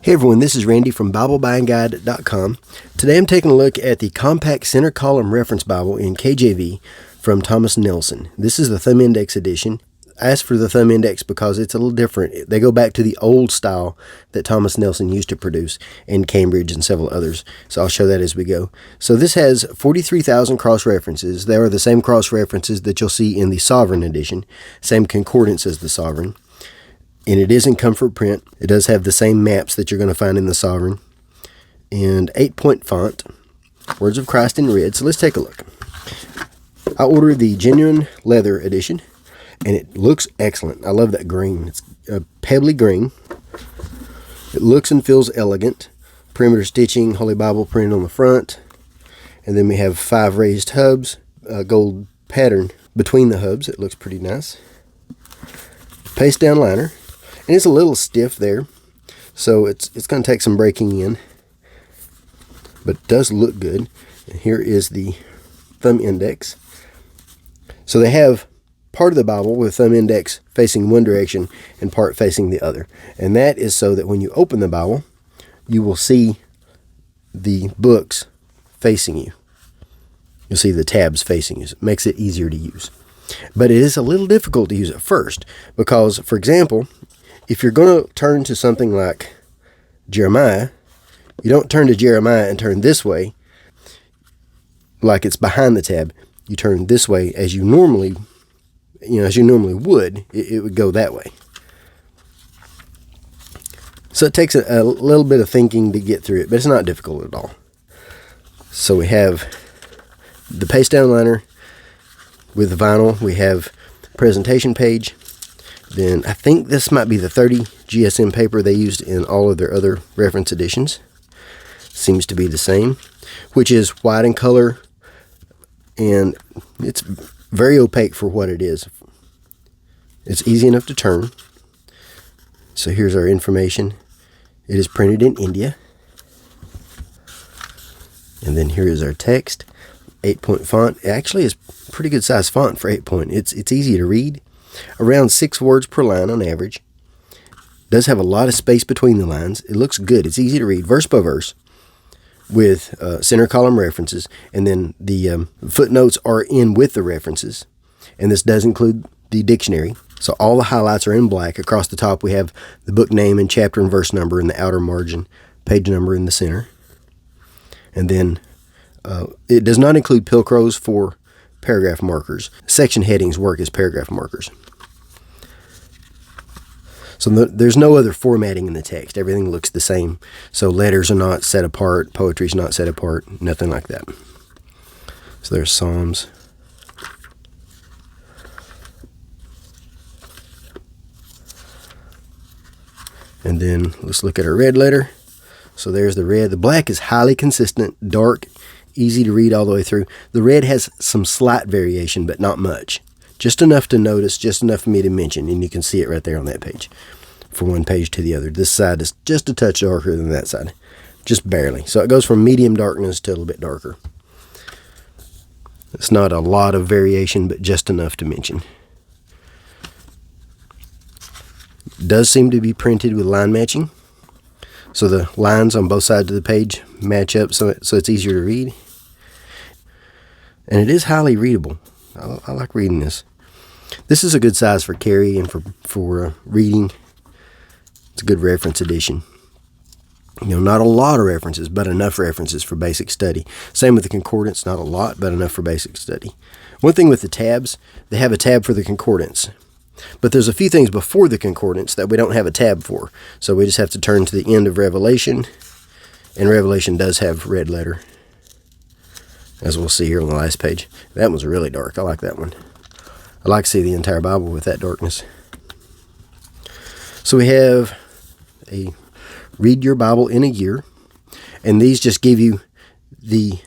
Hey everyone, this is Randy from BibleBuyingGuide.com. Today I'm taking a look at the Compact Center Column Reference Bible in KJV from Thomas Nelson. This is the Thumb Index edition. I asked for the Thumb Index because it's a little different. They go back to the old style that Thomas Nelson used to produce in Cambridge and several others. So I'll show that as we go. So this has 43,000 cross-references. They are the same cross-references that you'll see in the Sovereign edition. Same concordance as the Sovereign. And it is in comfort print. It does have the same maps that you're going to find in the Sovereign. And 8-point font. Words of Christ in red. So let's take a look. I ordered the genuine leather edition. And it looks excellent. I love that green. It's a pebbly green. It looks and feels elegant. Perimeter stitching, Holy Bible printed on the front. And then we have 5 raised hubs. Gold pattern between the hubs. It looks pretty nice. Paste down liner. And it's a little stiff there, so it's going to take some breaking in, but it does look good. And here is the Thumb Index. So they have part of the Bible with Thumb Index facing one direction and part facing the other. And that is so that when you open the Bible, you will see the books facing you. You'll see the tabs facing you. So it makes it easier to use. But it is a little difficult to use at first because, for example, if you're going to turn to something like Jeremiah, you don't turn to Jeremiah and turn this way like it's behind the tab. You turn this way as you normally, would. It would go that way. So it takes a little bit of thinking to get through it, but it's not difficult at all. So we have the paste down liner with the vinyl. We have presentation page. Then I think this might be the 30 GSM paper they used in all of their other reference editions. Seems to be the same, which is white in color, and it's very opaque for what it is. It's easy enough to turn. So here's our information. It is printed in India. And then here is our text. 8-point font. It actually is pretty good size font for 8-point. It's easy to read. Around 6 words per line on average. Does have a lot of space between the lines. It looks good. It's easy to read verse by verse with center column references. And then the footnotes are in with the references. And this does include the dictionary. So all the highlights are in black. Across the top we have the book name and chapter and verse number in the outer margin. Page number in the center. And then it does not include pilcrows for paragraph markers. Section headings work as paragraph markers. So there's no other formatting in the text. Everything looks the same. So letters are not set apart. Poetry is not set apart. Nothing like that. So there's Psalms. And then let's look at our red letter. So there's the red. The black is highly consistent, dark, easy to read all the way through. The red has some slight variation, but not much. Just enough to notice, just enough for me to mention, and you can see it right there on that page. From one page to the other. This side is just a touch darker than that side. Just barely. So it goes from medium darkness to a little bit darker. It's not a lot of variation, but just enough to mention. It does seem to be printed with line matching. So the lines on both sides of the page match up so it's easier to read. And it is highly readable. I like reading this. This is a good size for carry and for reading. It's a good reference edition. Not a lot of references, but enough references for basic study. Same with the concordance, not a lot, but enough for basic study. One thing with the tabs, they have a tab for the concordance. But there's a few things before the concordance that we don't have a tab for. So we just have to turn to the end of Revelation. And Revelation does have red letter, as we'll see here on the last page. That one's really dark. I like that one. I like to see the entire Bible with that darkness. So we have a Read Your Bible in a Year. And these just give you the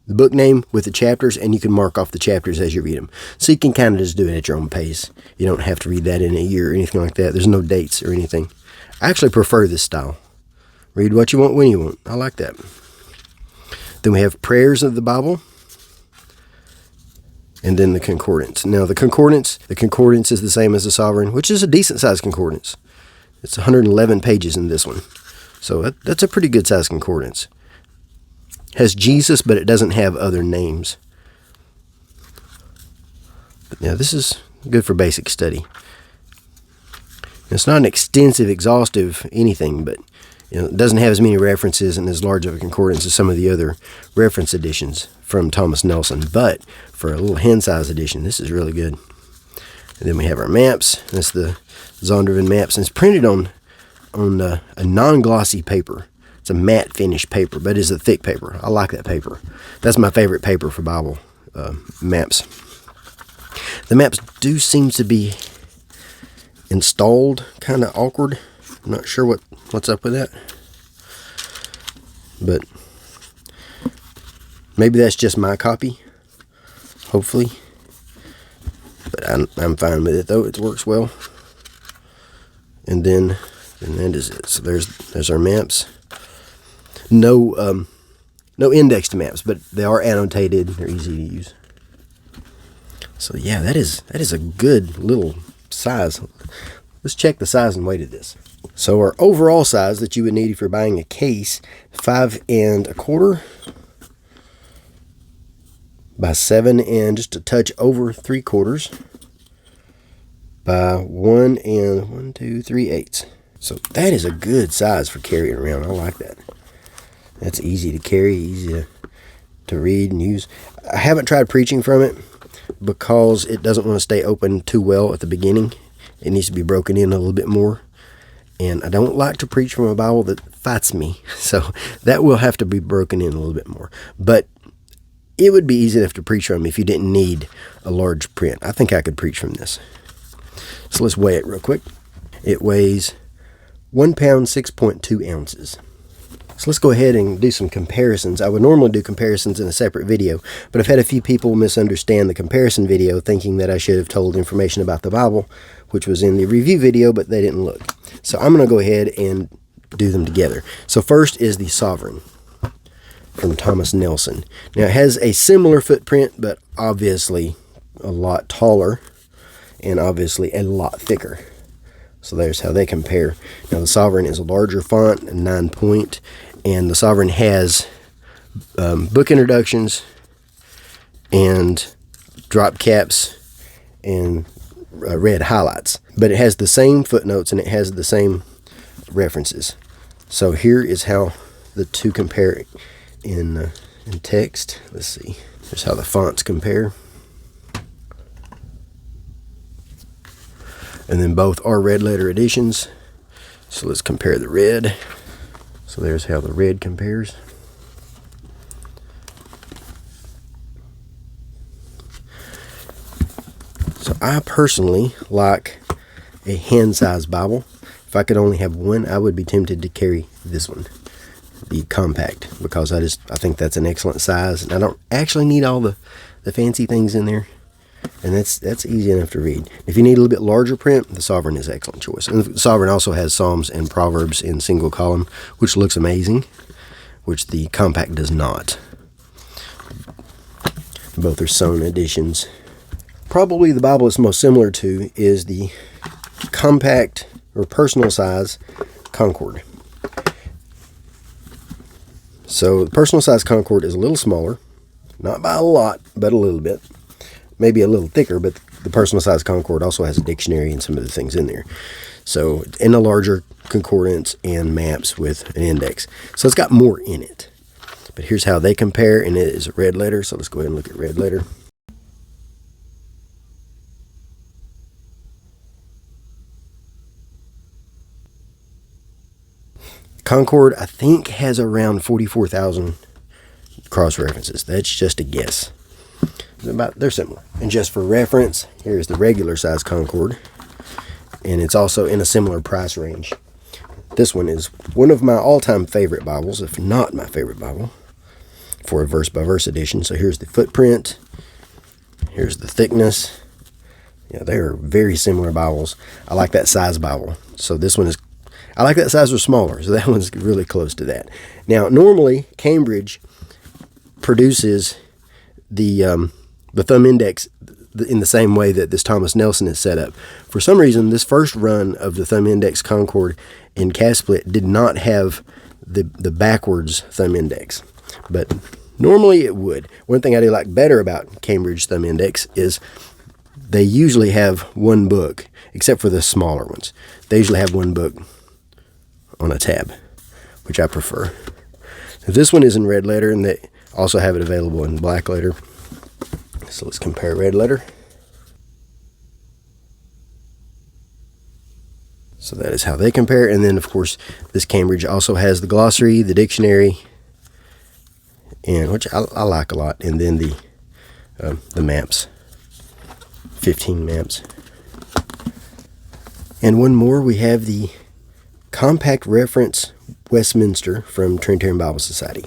book name with the chapters, and you can mark off the chapters as you read them. So you can kind of just do it at your own pace. You don't have to read that in a year or anything like that. There's no dates or anything. I actually prefer this style. Read what you want when you want. I like that. Then we have Prayers of the Bible. And then the concordance. Now the concordance is the same as the Sovereign, which is a decent sized concordance. It's 111 pages in this one. So that's a pretty good size concordance. Has Jesus, but it doesn't have other names. But yeah, this is good for basic study. It's not an extensive, exhaustive anything, but it doesn't have as many references and as large of a concordance as some of the other reference editions from Thomas Nelson. But for a little hand-size edition, this is really good. And then we have our maps. That's the Zondervan maps, and it's printed on a non-glossy paper. It's a matte finish paper, but it's a thick paper. I like that paper. That's my favorite paper for Bible maps. The maps do seem to be installed kind of awkward. I'm not sure what's up with that, but maybe that's just my copy. Hopefully, but I'm fine with it though. It works well. And that is it. So there's our maps. No indexed maps, but they are annotated. They're easy to use. So yeah, that is a good little size. Let's check the size and weight of this. So our overall size that you would need if you're buying a case, 5 1/4 by 7 and just a touch over 3/4 by 1 3/8. So that is a good size for carrying around. I like that. That's easy to carry, easy to read and use. I haven't tried preaching from it because it doesn't want to stay open too well at the beginning. It needs to be broken in a little bit more. And I don't like to preach from a Bible that fights me. So that will have to be broken in a little bit more. But it would be easy enough to preach from if you didn't need a large print. I think I could preach from this. So let's weigh it real quick. It weighs 1 pound, 6.2 ounces. So let's go ahead and do some comparisons. I would normally do comparisons in a separate video, but I've had a few people misunderstand the comparison video, thinking that I should have told information about the Bible, which was in the review video, but they didn't look. So I'm going to go ahead and do them together. So first is the Sovereign from Thomas Nelson. Now it has a similar footprint, but obviously a lot taller and obviously a lot thicker. So there's how they compare. Now the Sovereign is a larger font, a 9-point, and the Sovereign has book introductions and drop caps and red highlights. But it has the same footnotes and it has the same references. So here is how the two compare in text. Let's see. Here's how the fonts compare. And then both are red letter editions. So let's compare the red. So there's how the red compares. So I personally like a hand-sized Bible. If I could only have one, I would be tempted to carry this one, the compact, because I think that's an excellent size, and I don't actually need all the fancy things in there, and that's easy enough to read. If you need a little bit larger print, the Sovereign is an excellent choice. And the Sovereign also has Psalms and Proverbs in single column, which looks amazing, which the compact does not. Both are sewn editions. Probably the Bible it's most similar to is the compact or personal size Concord. So the personal size Concord is a little smaller, not by a lot, but a little bit. Maybe a little thicker, but the personal size Concord also has a dictionary and some of the things in there. So in a larger concordance and maps with an index. So it's got more in it. But here's how they compare, and it is a red letter. So let's go ahead and look at red letter. Concord, I think, has around 44,000 cross references. That's just a guess. They're similar. And just for reference, here's the regular size Concord, and it's also in a similar price range. This one is one of my all-time favorite Bibles, if not my favorite Bible, for a verse-by-verse edition. So here's the footprint. Here's the thickness. Yeah, they are very similar Bibles. I like that size Bible. So this one is, I like that size or smaller, so that one's really close to that. Now, normally, Cambridge produces the thumb index in the same way that this Thomas Nelson is set up. For some reason, this first run of the thumb index Concord in cast split did not have the backwards thumb index, but normally it would. One thing I do like better about Cambridge thumb index is they usually have one book, except for the smaller ones. They usually have one book on a tab, which I prefer. This one is in red letter, and they also have it available in black letter. So let's compare red letter. So that is how they compare. And then, of course, this Cambridge also has the glossary, the dictionary, and which I like a lot. And then the maps, 15 maps. And one more, we have the Compact Reference Westminster from Trinitarian Bible Society.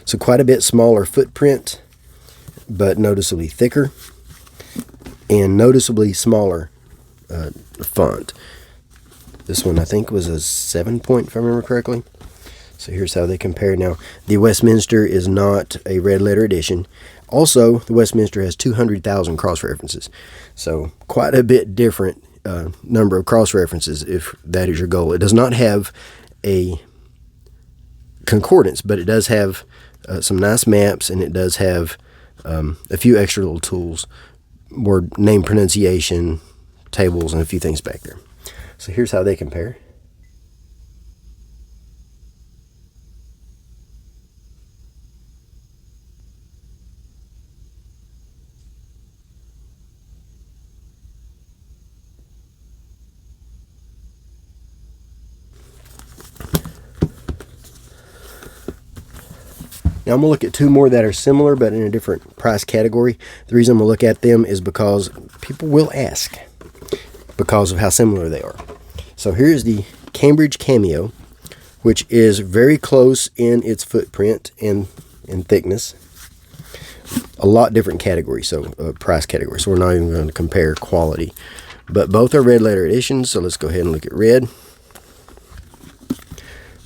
So quite a bit smaller footprint, but noticeably thicker, and noticeably smaller font. This one I think was a 7-point, if I remember correctly. So here's how they compare. Now, the Westminster is not a red letter edition. Also, the Westminster has 200,000 cross-references. So quite a bit different number of cross-references if that is your goal. It does not have a concordance, but it does have some nice maps, and it does have a few extra little tools, word name pronunciation, tables, and a few things back there. So here's how they compare. Now I'm going to look at two more that are similar but in a different price category. The reason I'm going to look at them is because people will ask because of how similar they are. So here's the Cambridge Cameo, which is very close in its footprint and thickness. A lot different category, so price category. So we're not even going to compare quality. But both are red letter editions, so let's go ahead and look at red.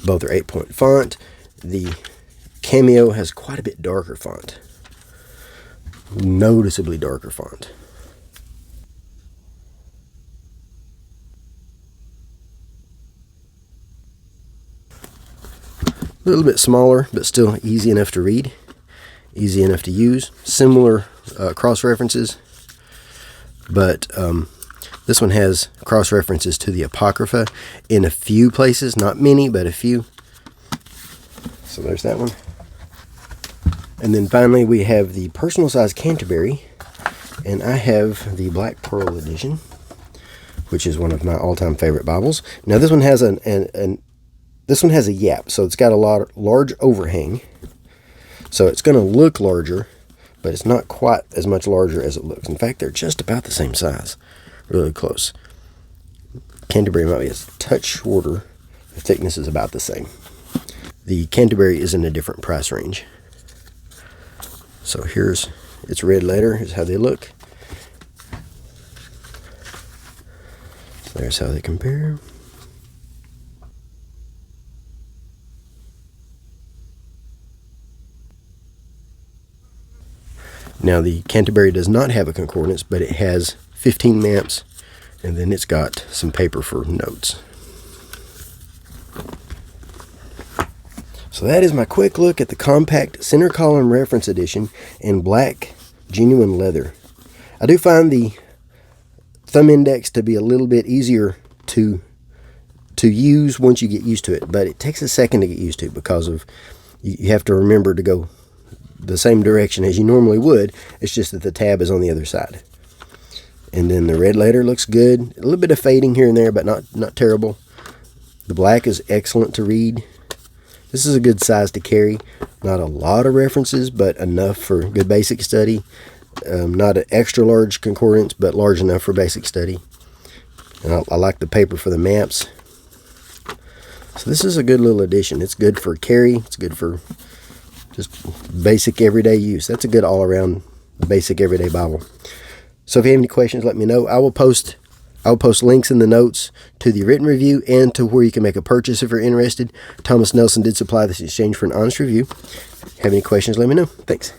Both are 8-point font. The Cameo has quite a bit darker font. Noticeably darker font. A little bit smaller, but still easy enough to read, easy enough to use. Similar cross-references, but this one has cross-references to the Apocrypha in a few places, not many, but a few. So there's that one. And then finally we have the personal size Canterbury, and I have the Black Pearl edition, which is one of my all-time favorite Bibles. Now this one has this one has a yap, so it's got a large overhang. So it's going to look larger, but it's not quite as much larger as it looks. In fact, they're just about the same size, really close. Canterbury might be a touch shorter. The thickness is about the same. The Canterbury is in a different price range. So here's its red letter, is how they look. So there's how they compare. Now the Canterbury does not have a concordance, but it has 15 maps, and then it's got some paper for notes. So that is my quick look at the Compact Center Column Reference Edition in black genuine leather. I do find the thumb index to be a little bit easier to use once you get used to it, but it takes a second to get used to because of you have to remember to go the same direction as you normally would. It's just that the tab is on the other side. And then the red letter looks good. A little bit of fading here and there, but not terrible. The black is excellent to read. This is a good size to carry. Not a lot of references, but enough for good basic study. Not an extra large concordance, but large enough for basic study. And I like the paper for the maps. So this is a good little addition. It's good for carry. It's good for just basic everyday use. That's a good all-around basic everyday Bible. So if you have any questions, let me know. I will post links in the notes to the written review and to where you can make a purchase if you're interested. Thomas Nelson did supply this exchange for an honest review. Have any questions, let me know. Thanks.